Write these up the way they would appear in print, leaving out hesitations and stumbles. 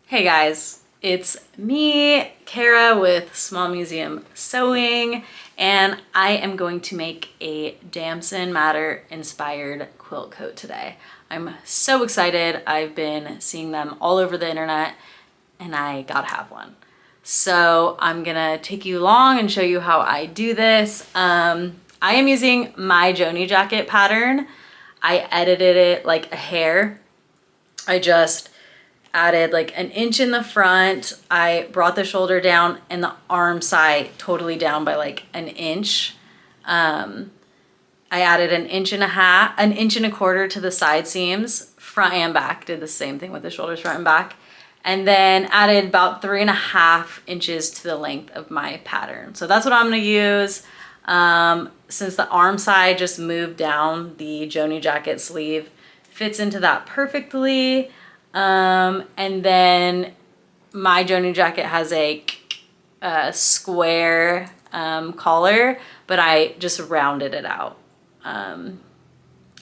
Hey guys, it's me, Kara with Small Museum Sewing, and I am going to make a Damson Matter inspired quilt coat today. I'm so excited. I've been seeing them all over the internet and I gotta have one. So I'm gonna take you along and show you how I do this. I am using my Joni Jacket pattern. I edited it like a hair. I just added like an inch in the front. I brought the shoulder down and the arm side totally down by like an inch. I added an inch and a quarter to the side seams, front and back. Did the same thing with the shoulders, front and back. And then added about 3.5 inches to the length of my pattern. So that's what I'm gonna use. Since the arm side just moved down, the Joni Jacket sleeve fits into that perfectly. And then my Joni Jacket has a square collar, but I just rounded it out. I'm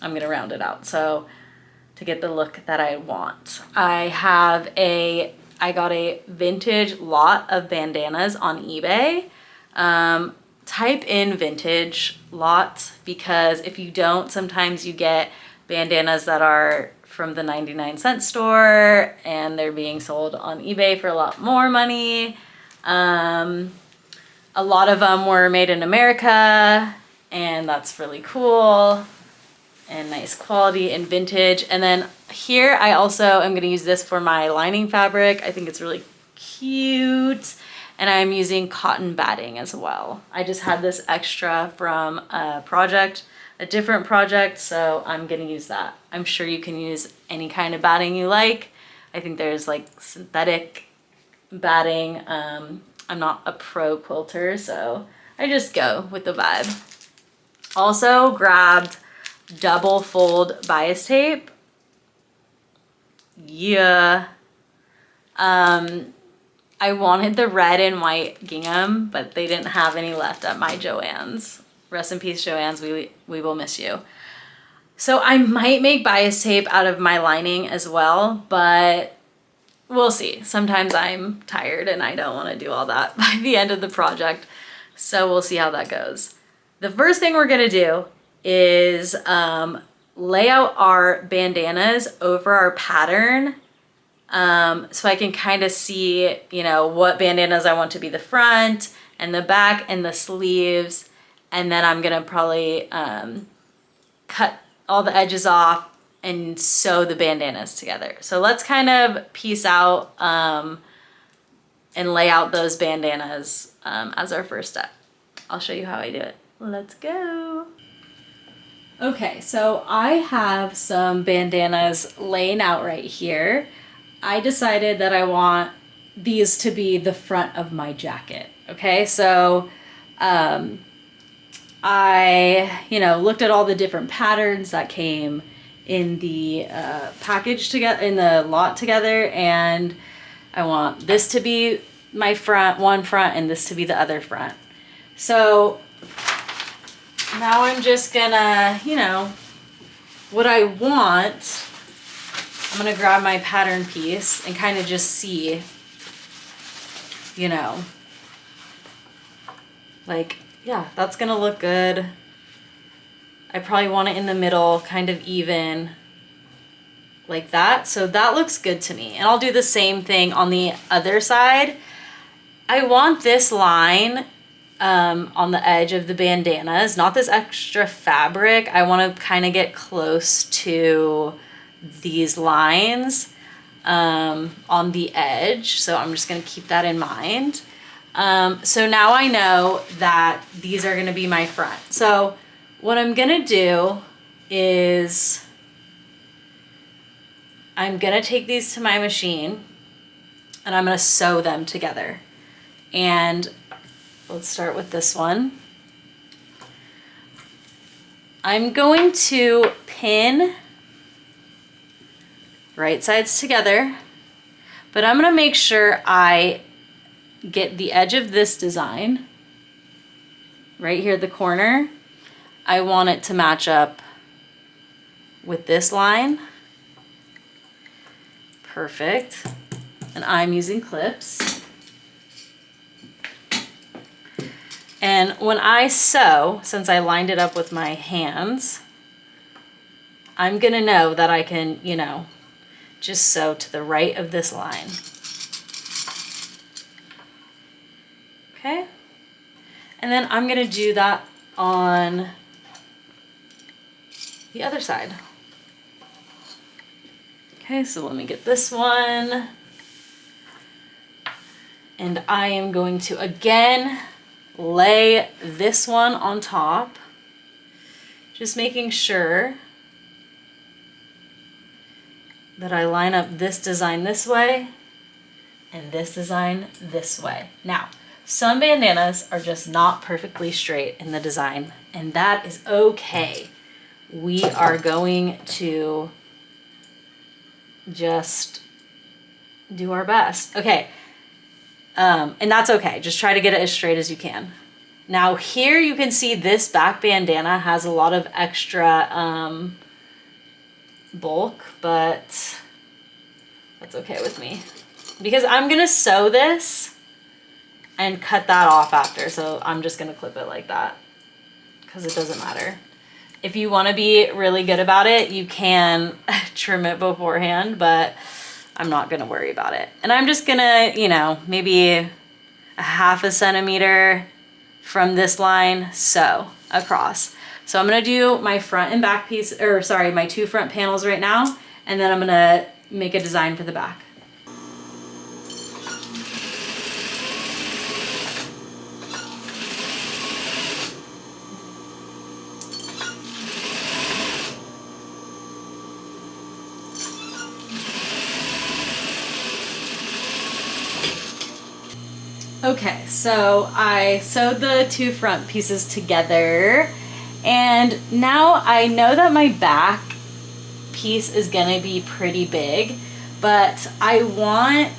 gonna round it out so to get the look that I want. I got a vintage lot of bandanas on eBay. Type in vintage lot, because if you don't, sometimes you get bandanas that are from the 99-cent store and they're being sold on eBay for a lot more money. A lot of them were made in America, and that's really cool and nice quality and vintage. And then here I also am gonna use this for my lining fabric. I think it's really cute. And I'm using cotton batting as well. I just had this extra from a different project, so I'm gonna use that. I'm sure you can use any kind of batting you like. I think there's like synthetic batting. I'm not a pro quilter, so I just go with the vibe. Also grabbed double fold bias tape. Yeah. I wanted the red and white gingham, but they didn't have any left at my Joann's. Rest in peace, Joann's, we will miss you. So I might make bias tape out of my lining as well, but we'll see. Sometimes I'm tired and I don't want to do all that by the end of the project. So we'll see how that goes. The first thing we're gonna do is lay out our bandanas over our pattern, so I can kind of see, you know, what bandanas I want to be the front and the back and the sleeves. And then I'm gonna probably cut all the edges off and sew the bandanas together. So let's kind of piece out and lay out those bandanas as our first step. I'll show you how I do it. Let's go. Okay, so I have some bandanas laying out right here. I decided that I want these to be the front of my jacket. Okay, so I, looked at all the different patterns that came in the package together, in the lot together, and I want this to be my one front and this to be the other front. So now I'm just gonna, what I want, I'm gonna grab my pattern piece and kind of just see, like, yeah, that's gonna look good. I probably want it in the middle, kind of even, like that. So that looks good to me. And I'll do the same thing on the other side. I want this line on the edge of the bandanas, not this extra fabric. I want to kind of get close to these lines on the edge. So I'm just going to keep that in mind. So now I know that these are going to be my front. So what I'm going to do is I'm going to take these to my machine and I'm going to sew them together. And let's start with this one. I'm going to pin right sides together, but I'm gonna make sure I get the edge of this design right here at the corner. I want it to match up with this line. Perfect. and I'm using clips. And when I sew, since I lined it up with my hands, I'm gonna know that I can, you know, just sew to the right of this line. Okay? And then I'm gonna do that on the other side. Okay, so let me get this one. And I am going to again lay this one on top, just making sure that I line up this design this way and this design this way. Now, some bandanas are just not perfectly straight in the design, and that is okay. We are going to just do our best. Okay, and that's okay. Just try to get it as straight as you can. Now here you can see this back bandana has a lot of extra bulk, but that's okay with me because I'm gonna sew this and cut that off after. So I'm just gonna clip it like that because it doesn't matter. If you want to be really good about it, you can trim it beforehand, but I'm not gonna worry about it. And I'm just gonna, you know, maybe a 1/2 centimeter from this line sew across. So I'm gonna do my front and back piece, or sorry, my 2 front panels right now, and then I'm gonna make a design for the back. Okay, so I sewed the 2 front pieces together, and now I know that my back piece is gonna be pretty big, but I want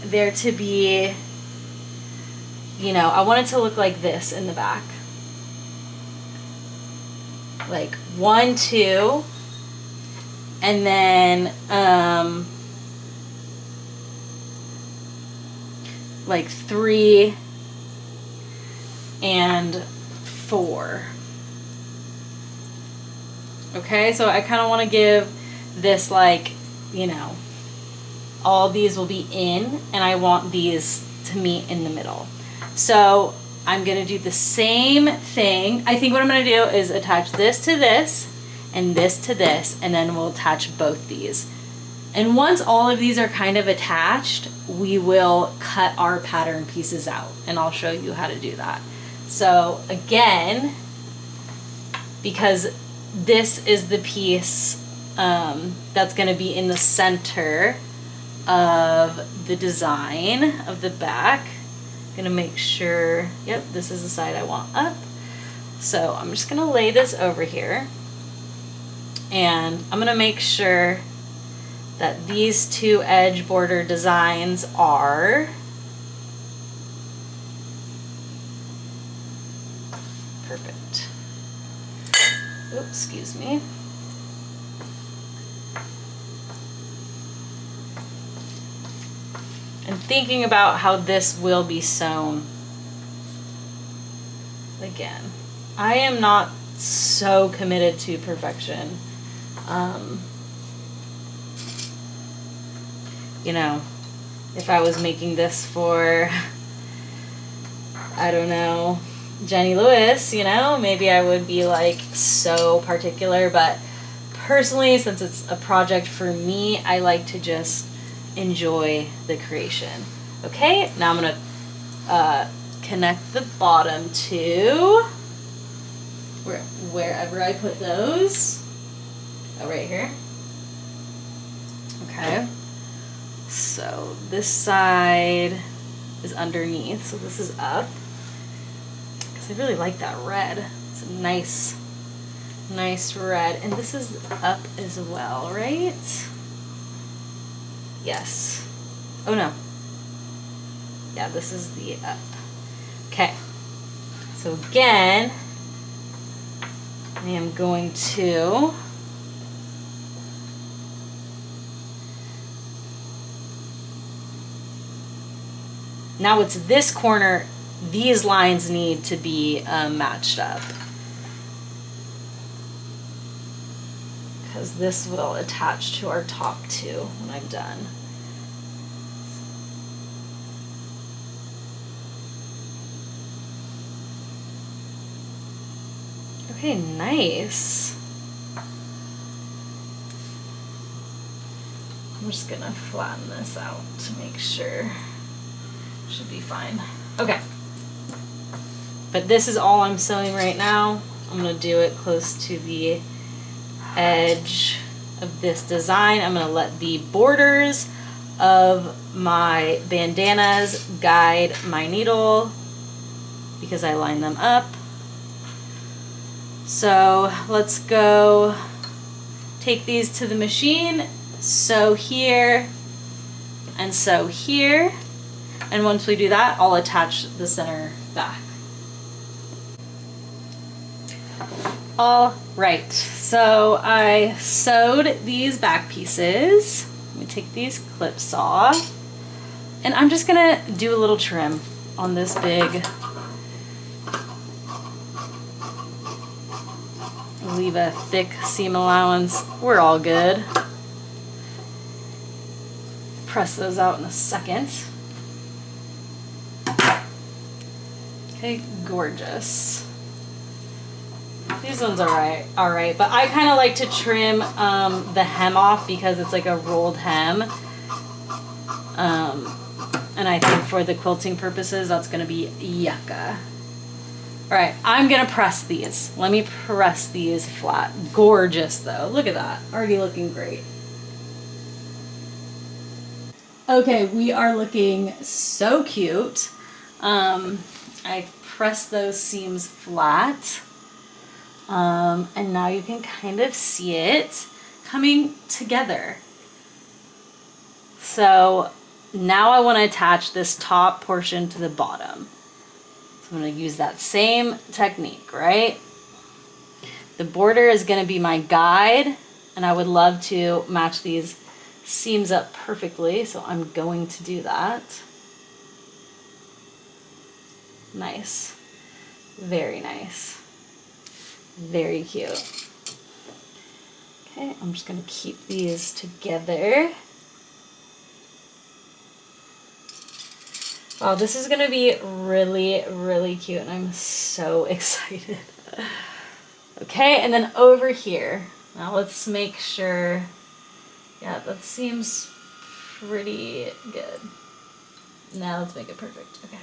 there to be, you know, I want it to look like this in the back. Like 1, 2, and then like 3 and 4. Okay, so I kind of want to give this, like, you know, all these will be in, and I want these to meet in the middle. So I'm going to do the same thing. I think what I'm going to do is attach this to this and this to this, and then we'll attach both these. And once all of these are kind of attached, we will cut our pattern pieces out, and I'll show you how to do that. So again, because this is the piece that's going to be in the center of the design of the back, I'm going to make sure, yep, this is the side I want up. So I'm just going to lay this over here, and I'm going to make sure that these 2 edge border designs are perfect. Oops, excuse me. And thinking about how this will be sewn. Again, I am not so committed to perfection. You know, if I was making this for, I don't know, Jenny Lewis, you know, maybe I would be like so particular, but personally, since it's a project for me, I like to just enjoy the creation. Okay, now I'm gonna connect the bottom to wherever I put those. Oh, right here. Okay. So this side is underneath, so this is up. Because I really like that red. It's a nice red. And this is up as well, right? Yes. Oh no. Yeah, this is the up. Okay. So again, I am going to Now it's this corner, these lines need to be matched up. Because this will attach to our top too when I'm done. Okay, nice. I'm just gonna flatten this out to make sure. Should be fine. Okay. But this is all I'm sewing right now. I'm gonna do it close to the edge of this design. I'm gonna let the borders of my bandanas guide my needle because I line them up. So let's go take these to the machine, sew here and sew here. And once we do that, I'll attach the center back. All right, so I sewed these back pieces. Let me take these clips off. And I'm just gonna do a little trim on this big. Leave a thick seam allowance. We're all good. Press those out in a second. Okay, gorgeous. These ones are all right, but I kind of like to trim the hem off because it's like a rolled hem. And I think for the quilting purposes, that's gonna be yucca. All right, I'm gonna press these. Let me press these flat. Gorgeous though, look at that, already looking great. Okay, we are looking so cute. I pressed those seams flat. And now you can kind of see it coming together. So now I want to attach this top portion to the bottom. So I'm going to use that same technique, right? The border is going to be my guide, and I would love to match these seams up perfectly, so I'm going to do that. Nice. Very nice. Very cute. Okay, I'm just going to keep these together. Wow, this is going to be really, really cute, and I'm so excited. Okay, and then over here. Now let's make sure. Yeah, that seems pretty good. Now let's make it perfect. Okay.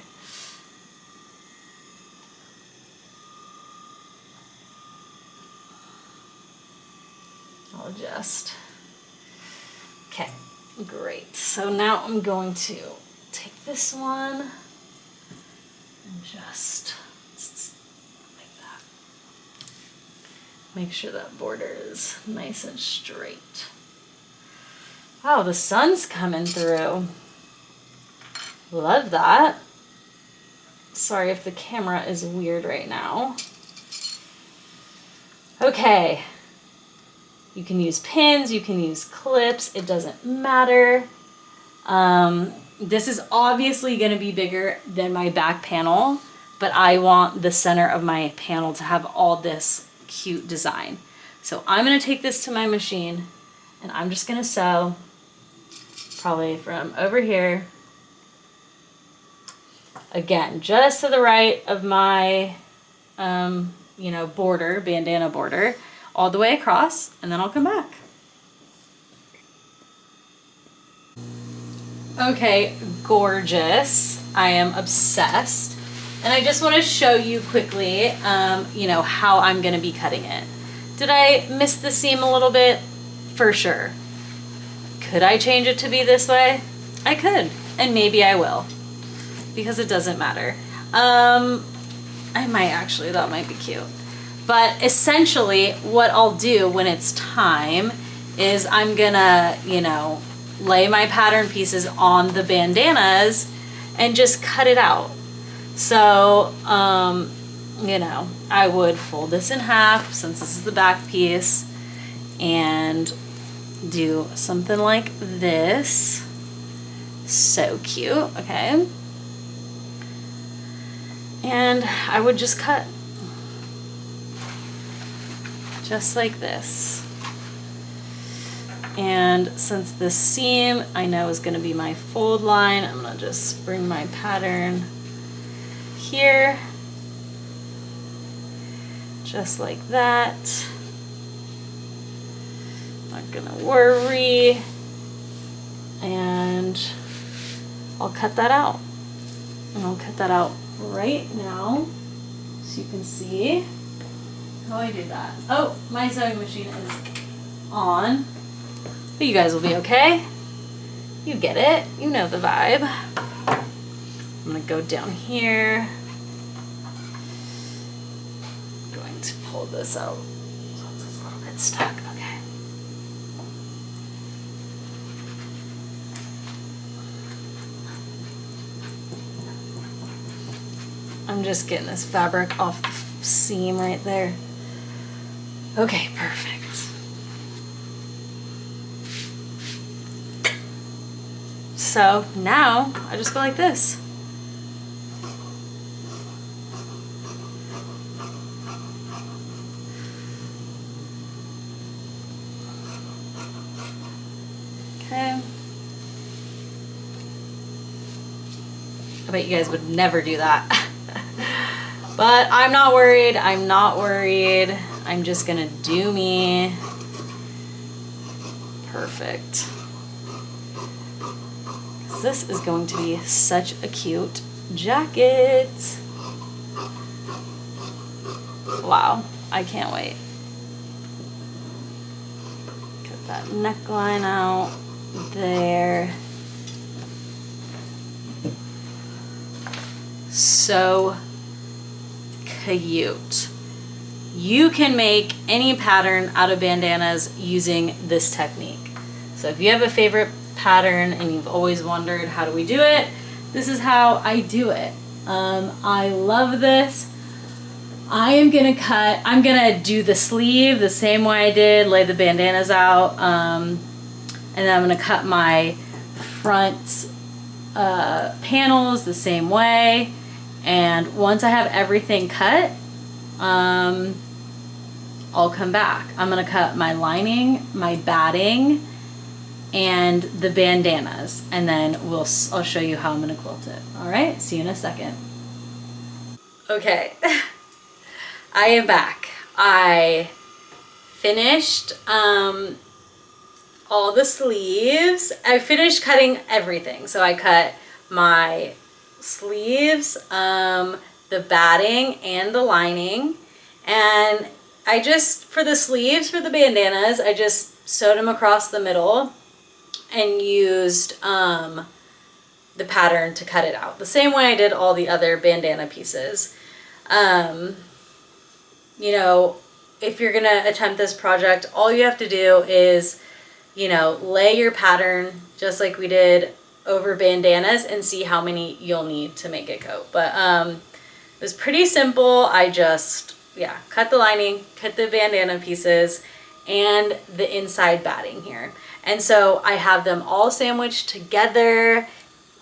I'll adjust. Okay, great. So now I'm going to take this one and just like that. Make sure that border is nice and straight. Wow, the sun's coming through. Love that. Sorry if the camera is weird right now. Okay. You can use pins, you can use clips, it doesn't matter. This is obviously going to be bigger than my back panel, but I want the center of my panel to have all this cute design. So I'm going to take this to my machine and I'm just going to sew probably from over here. Again, just to the right of my, border, bandana border, all the way across, and then I'll come back. Okay, gorgeous. I am obsessed. And I just want to show you quickly, how I'm going to be cutting it. Did I miss the seam a little bit? For sure. Could I change it to be this way? I could, and maybe I will, because it doesn't matter. I might actually, that might be cute. But essentially what I'll do when it's time is I'm gonna, lay my pattern pieces on the bandanas and just cut it out. So, I would fold this in half since this is the back piece and do something like this. So cute, okay? And I would just cut just like this. And since this seam I know is going to be my fold line, I'm going to just bring my pattern here, just like that. Not going to worry. And I'll cut that out. And I'll cut that out right now so you can see how I do that. Oh, my sewing machine is on. But you guys will be okay. You get it. You know the vibe. I'm gonna go down here. I'm going to pull this out so it's a little bit stuck. Okay. I'm just getting this fabric off the seam right there. Okay, perfect. So now I just go like this. Okay. I bet you guys would never do that. But I'm not worried. I'm not worried. I'm just gonna do me. Perfect. This is going to be such a cute jacket. Wow, I can't wait. Cut that neckline out there. So cute. You can make any pattern out of bandanas using this technique. So if you have a favorite pattern and you've always wondered how do we do it, this is how I do it. I love this. I'm gonna do the sleeve the same way I did, lay the bandanas out, and then I'm gonna cut my front panels the same way. And once I have everything cut, I'll come back. I'm gonna cut my lining, my batting, and the bandanas, and then I'll show you how I'm gonna quilt it. All right, see you in a second. Okay, I am back. I finished all the sleeves. I finished cutting everything. So I cut my sleeves, the batting, and the lining. And I just, for the sleeves, for the bandanas, I just sewed them across the middle and used the pattern to cut it out. The same way I did all the other bandana pieces. You know, if you're gonna attempt this project, all you have to do is, you know, lay your pattern just like we did over bandanas and see how many you'll need to make a coat. But it was pretty simple. I just, yeah, cut the lining, cut the bandana pieces, and the inside batting here. And so I have them all sandwiched together.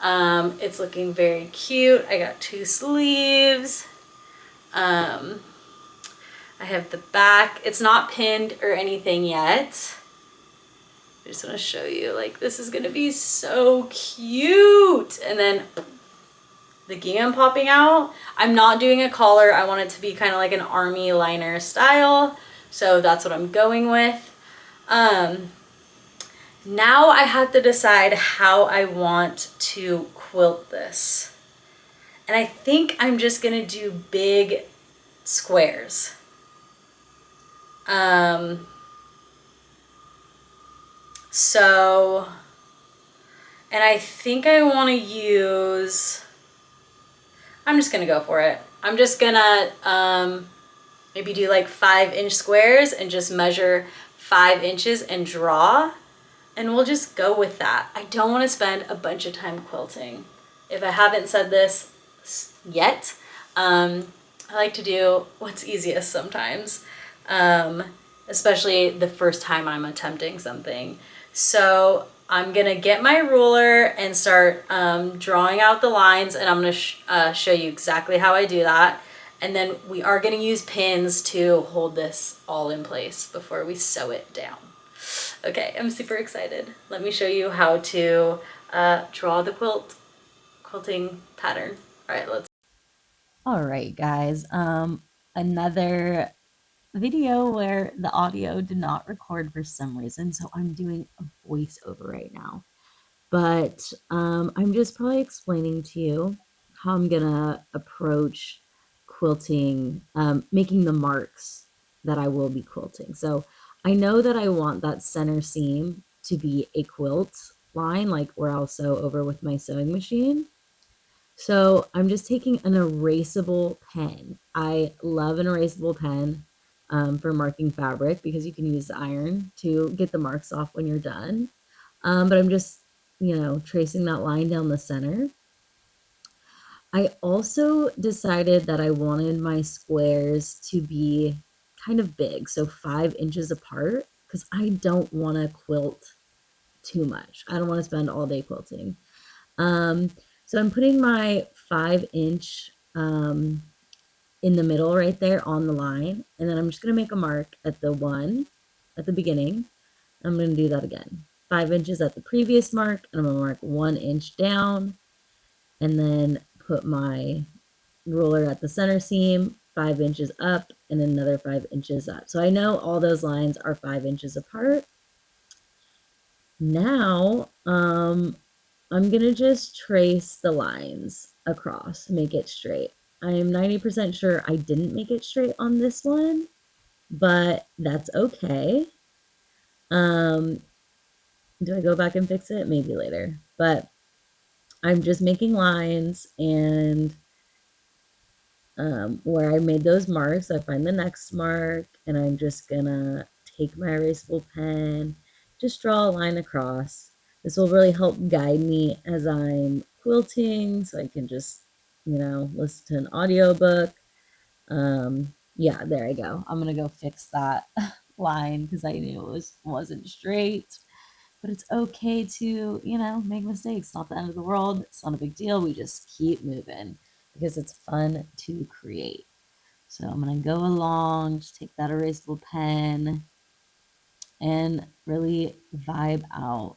It's looking very cute. I got 2 sleeves. I have the back. It's not pinned or anything yet. I just want to show you, like, this is gonna be so cute. And then the gingham popping out. I'm not doing a collar. I want it to be kind of like an army liner style. So that's what I'm going with. Now I have to decide how I want to quilt this. And I think I'm just gonna do big squares. So, and I think I want to use, I'm just gonna go for it. I'm just gonna maybe do like 5-inch squares and just measure 5 inches and draw. And we'll just go with that. I don't want to spend a bunch of time quilting. If I haven't said this yet, I like to do what's easiest sometimes, especially the first time I'm attempting something. So I'm gonna get my ruler and start drawing out the lines, and I'm gonna show you exactly how I do that. And then we are gonna use pins to hold this all in place before we sew it down. Okay, I'm super excited. Let me show you how to draw the quilting pattern. All right, let's. All right, guys. Another video where the audio did not record for some reason, so I'm doing a voiceover right now. But I'm just probably explaining to you how I'm gonna approach quilting, making the marks that I will be quilting. So I know that I want that center seam to be a quilt line, like where I'll sew over with my sewing machine. So I'm just taking an erasable pen. I love an erasable pen for marking fabric because you can use the iron to get the marks off when you're done. But I'm just, tracing that line down the center. I also decided that I wanted my squares to be kind of big, so 5 inches apart, because I don't want to quilt too much. I don't want to spend all day quilting. Um, so I'm putting my 5 inch in the middle right there on the line. And then I'm just going to make a mark at the one at the beginning. I'm going to do that again. 5 inches at the previous mark. And I'm going to mark 1 inch down. And then put my ruler at the center seam, 5 inches up, and another 5 inches up. So I know all those lines are 5 inches apart. Now, I'm gonna just trace the lines across, make it straight. I am 90% sure I didn't make it straight on this one, but that's okay. Do I go back and fix it? Maybe later. But I'm just making lines, and where I made those marks, I find the next mark, and I'm just gonna take my erasable pen, just draw a line across. This will really help guide me as I'm quilting, so I can just, listen to an audiobook. Yeah, there I go. I'm gonna go fix that line because I knew it wasn't straight. But it's okay to, make mistakes. It's not the end of the world. It's not a big deal. We just keep moving because it's fun to create. So I'm going to go along, just take that erasable pen and really vibe out,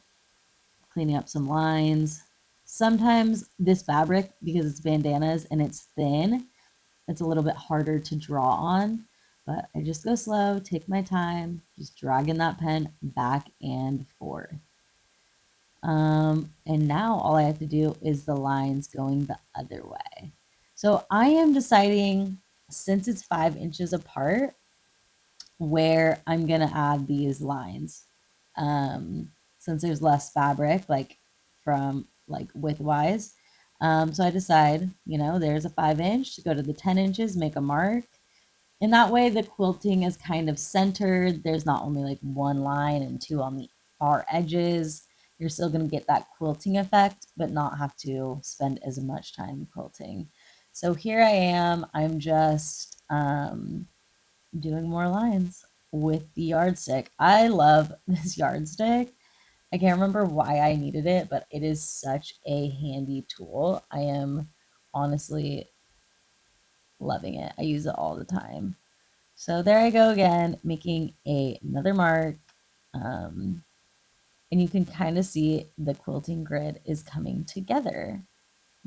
cleaning up some lines. Sometimes this fabric, because it's bandanas and it's thin, it's a little bit harder to draw on, but I just go slow, take my time, just dragging that pen back and forth. And now all I have to do is the lines going the other way. So I am deciding, since it's 5 inches apart, where I'm going to add these lines. Since there's less fabric, like from like width-wise. So I decide, there's a 5 inch, to go to the 10 inches, make a mark. And that way the quilting is kind of centered. There's not only like one line and two on the far edges. You're still going to get that quilting effect, but not have to spend as much time quilting. So here I am. I'm just doing more lines with the yardstick. I love this yardstick. I can't remember why I needed it, but it is such a handy tool. I am honestly loving it. I use it all the time. So there I go again, making another mark. And you can kind of see the quilting grid is coming together.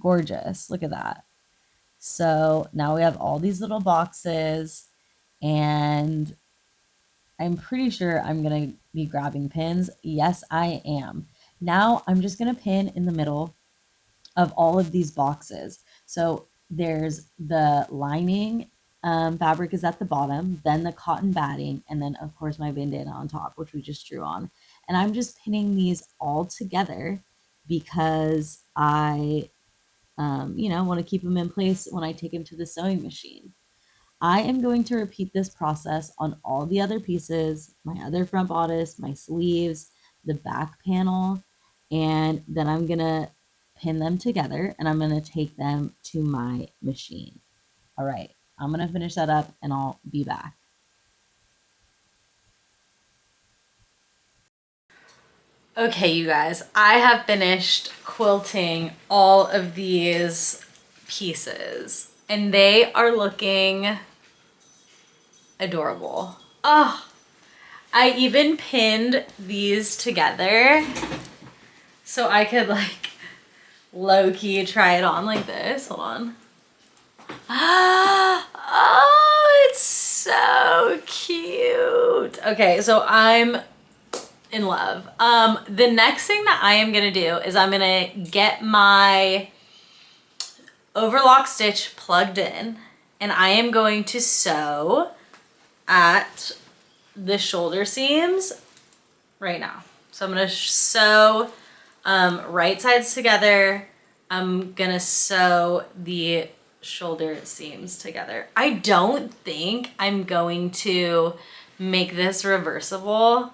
Gorgeous. Look at that. So now we have all these little boxes, and I'm pretty sure I'm going to be grabbing pins. Yes, I am. Now I'm just going to pin in the middle of all of these boxes. So there's the lining fabric is at the bottom, then the cotton batting, and then of course my bandana on top, which we just drew on. And I'm just pinning these all together because I, want to keep them in place when I take them to the sewing machine. I am going to repeat this process on all the other pieces, my other front bodice, my sleeves, the back panel, and then I'm going to pin them together and I'm going to take them to my machine. All right, I'm going to finish that up and I'll be back. Okay, you guys, I have finished quilting all of these pieces and they are looking adorable. Oh, I even pinned these together so I could like low-key try it on like this. Hold on. Oh, it's so cute. Okay, so I'm in love. The next thing that I am gonna do is I'm gonna get my overlock stitch plugged in and I am going to sew at the shoulder seams right now. So I'm gonna sew right sides together. I'm gonna sew the shoulder seams together. I don't think I'm going to make this reversible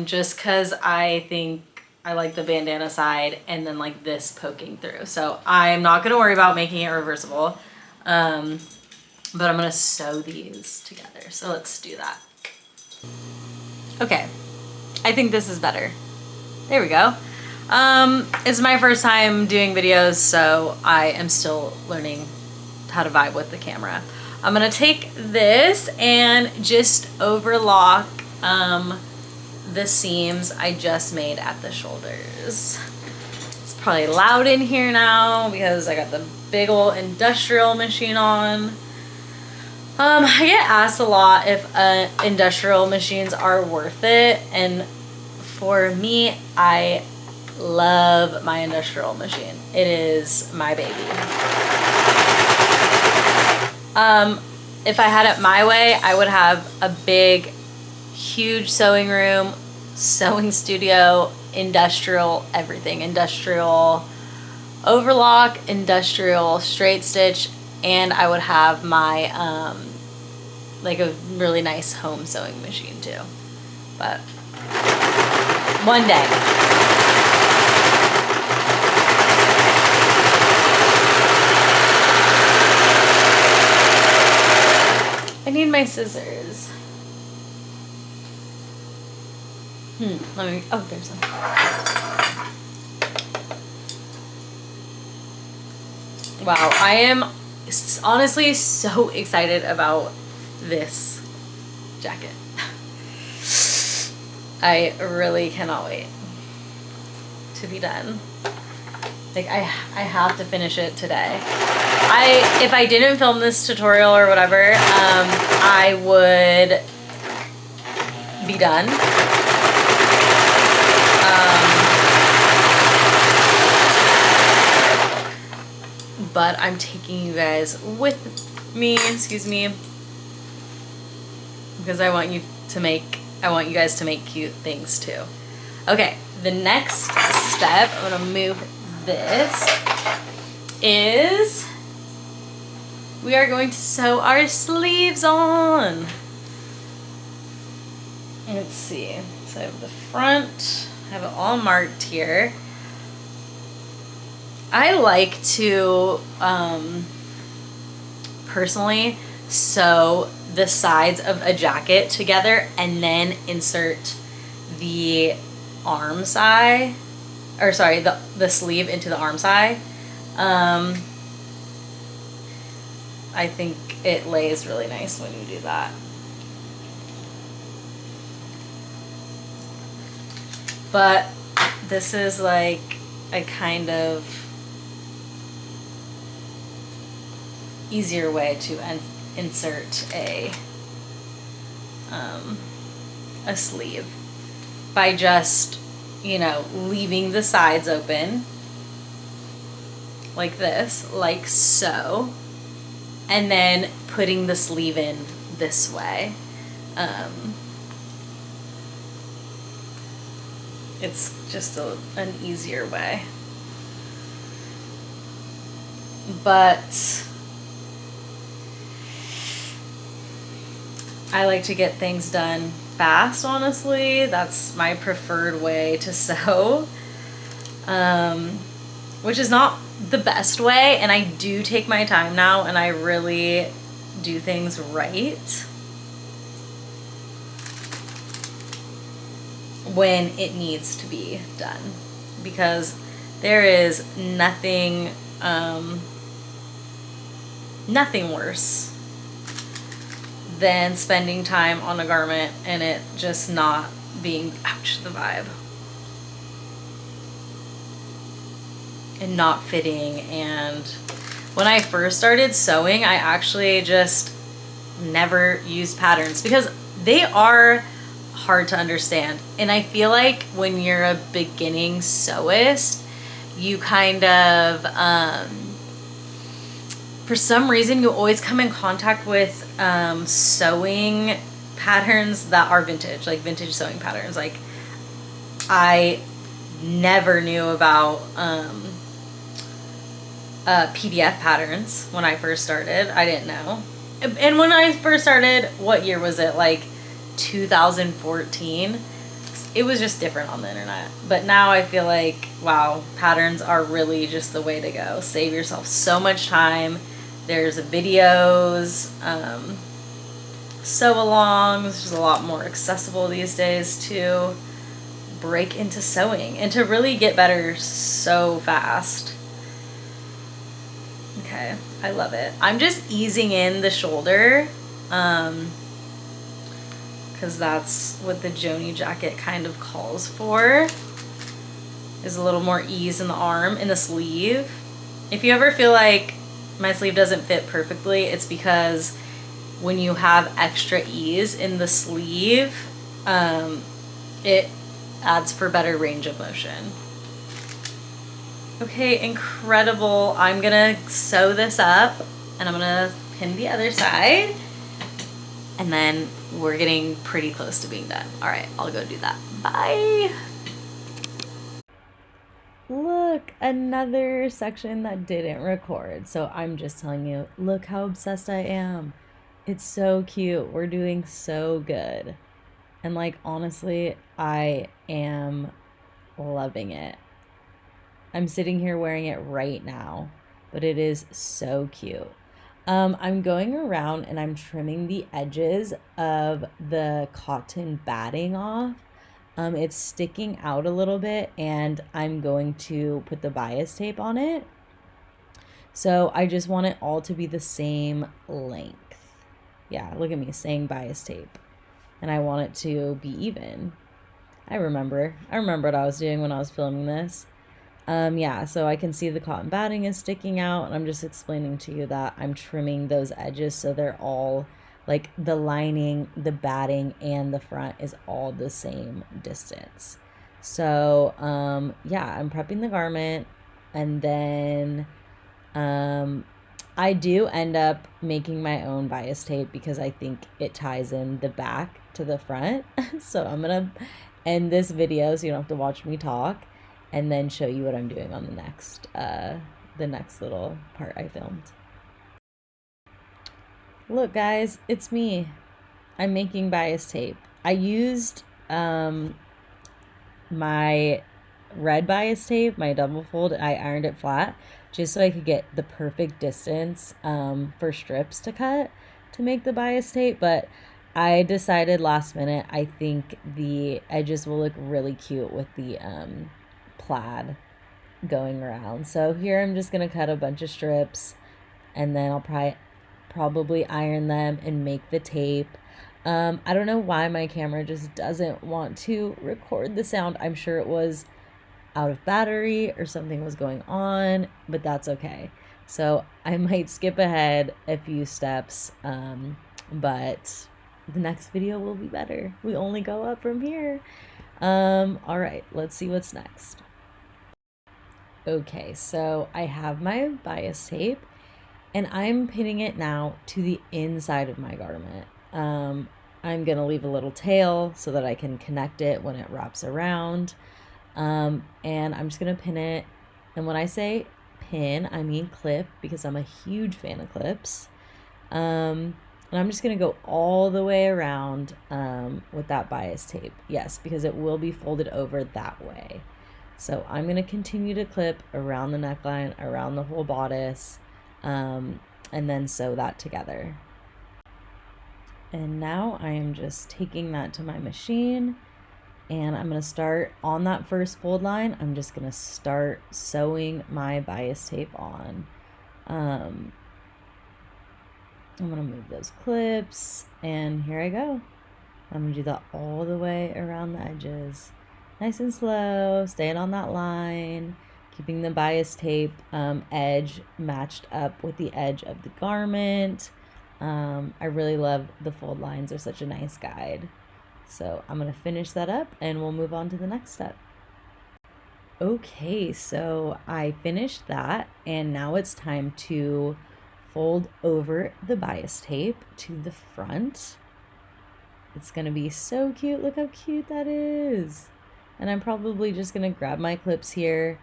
just cause I think I like the bandana side and then like this poking through. So I'm not gonna worry about making it reversible. But I'm gonna sew these together. So let's do that. Okay, I think this is better. There we go. It's my first time doing videos, so I am still learning how to vibe with the camera. I'm gonna take this and just overlock the seams I just made at the shoulders. It's probably loud in here now because I got the big old industrial machine on. I get asked a lot if industrial machines are worth it, and for me, I love my industrial machine. It is my baby. If I had it my way, I would have a big, huge sewing room, sewing studio, industrial everything. Industrial overlock, industrial straight stitch, and I would have my like a really nice home sewing machine too. But one day. I need my scissors. Let me, oh, there's some. Wow, I am honestly so excited about this jacket. I really cannot wait to be done. Like I have to finish it today. If I didn't film this tutorial or whatever, I would be done. But I'm taking you guys with me, excuse me, because I want you guys to make cute things too. Okay, the next step, I'm gonna move this, is we are going to sew our sleeves on. Let's see, so I have the front, I have it all marked here. I like to personally sew the sides of a jacket together and then insert the arm side, or sorry, the sleeve into the arm side. I think it lays really nice when you do that. But this is like a kind of easier way to insert a sleeve by just, you know, leaving the sides open like this, like so, and then putting the sleeve in this way. It's just an easier way. But I like to get things done fast, honestly. That's my preferred way to sew, which is not the best way, and I do take my time now and I really do things right. when it needs to be done, because there is nothing nothing worse than spending time on a garment and it just not being, ouch, the vibe, and not fitting. And when I first started sewing, I actually just never used patterns because they are hard to understand. And I feel like when you're a beginning sewist, you kind of, for some reason, you always come in contact with sewing patterns that are vintage, like vintage sewing patterns. Like, I never knew about PDF patterns when I first started. I didn't know. And when I first started, what year was it? Like 2014. It was just different on the internet. But now I feel like, wow, patterns are really just the way to go. Save yourself so much time. There's videos, sew-alongs, which is a lot more accessible these days to break into sewing and to really get better so fast. Okay, I love it. I'm just easing in the shoulder, because that's what the Joni jacket kind of calls for, is a little more ease in the arm, in the sleeve. If you ever feel like my sleeve doesn't fit perfectly, it's because when you have extra ease in the sleeve, it adds for better range of motion. Okay, incredible. I'm gonna sew this up and I'm gonna pin the other side, and then we're getting pretty close to being done. All right, I'll go do that. Bye. Look, another section that didn't record. So I'm just telling you, look how obsessed I am. It's so cute. We're doing so good. And like, honestly, I am loving it. I'm sitting here wearing it right now, but it is so cute. I'm going around and I'm trimming the edges of the cotton batting off. It's sticking out a little bit and I'm going to put the bias tape on it. So I just want it all to be the same length. Yeah, look at me saying bias tape. And I want it to be even. I remember what I was doing when I was filming this. Yeah, so I can see the cotton batting is sticking out, and I'm just explaining to you that I'm trimming those edges so they're all, like, the lining, the batting, and the front is all the same distance. So, yeah, I'm prepping the garment, and then I do end up making my own bias tape because I think it ties in the back to the front. So I'm gonna end this video so you don't have to watch me talk, and then show you what I'm doing on the next little part I filmed. Look guys, it's me. I'm making bias tape. I used my red bias tape, my double fold, I ironed it flat just so I could get the perfect distance for strips to cut to make the bias tape, but I decided last minute I think the edges will look really cute with the plaid going around. So here I'm just gonna cut a bunch of strips and then I'll probably iron them and make the tape. I don't know why my camera just doesn't want to record the sound. I'm sure it was out of battery or something was going on, but that's okay. So I might skip ahead a few steps, but the next video will be better. We only go up from here. All right, let's see what's next. Okay, so I have my bias tape and I'm pinning it now to the inside of my garment. I'm gonna leave a little tail so that I can connect it when it wraps around. And I'm just gonna pin it. And when I say pin, I mean clip because I'm a huge fan of clips. And I'm just gonna go all the way around with that bias tape. Yes, because it will be folded over that way. So I'm gonna continue to clip around the neckline, around the whole bodice, and then sew that together. And now I am just taking that to my machine And I'm going to start on that first fold line. I'm just going to start sewing my bias tape on. I'm going to move those clips, and here I go. I'm going to do that all the way around the edges. Nice and slow, staying on that line, keeping the bias tape edge matched up with the edge of the garment. I really love the fold lines. They're such a nice guide. So I'm going to finish that up and we'll move on to the next step. Okay, so I finished that and now it's time to fold over the bias tape to the front. It's going to be so cute. Look how cute that is. And I'm probably just going to grab my clips here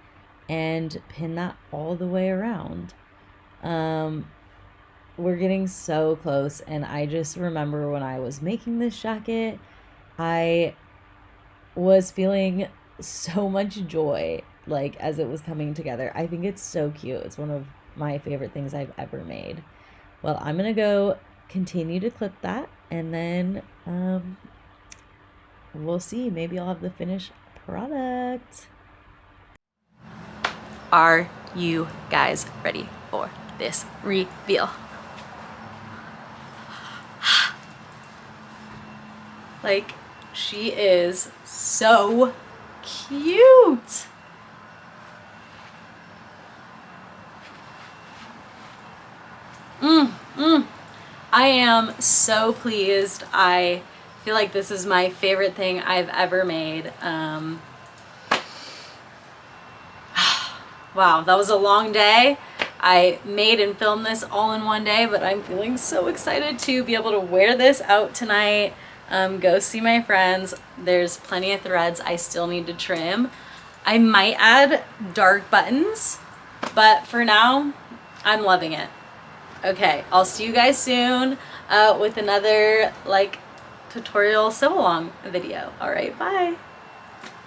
and pin that all the way around. We're getting so close, and I just remember when I was making this jacket, I was feeling so much joy like as it was coming together. I think it's so cute. It's one of my favorite things I've ever made. Well, I'm gonna go continue to clip that, and then we'll see. Maybe I'll have the finished product. Are you guys ready for this reveal? Like, she is so cute. I am so pleased. I feel like this is my favorite thing I've ever made. Wow, that was a long day. I made and filmed this all in one day, but I'm feeling so excited to be able to wear this out tonight, go see my friends. There's plenty of threads I still need to trim. I might add dark buttons, but for now, I'm loving it. Okay, I'll see you guys soon with another like tutorial sew along video. All right, bye.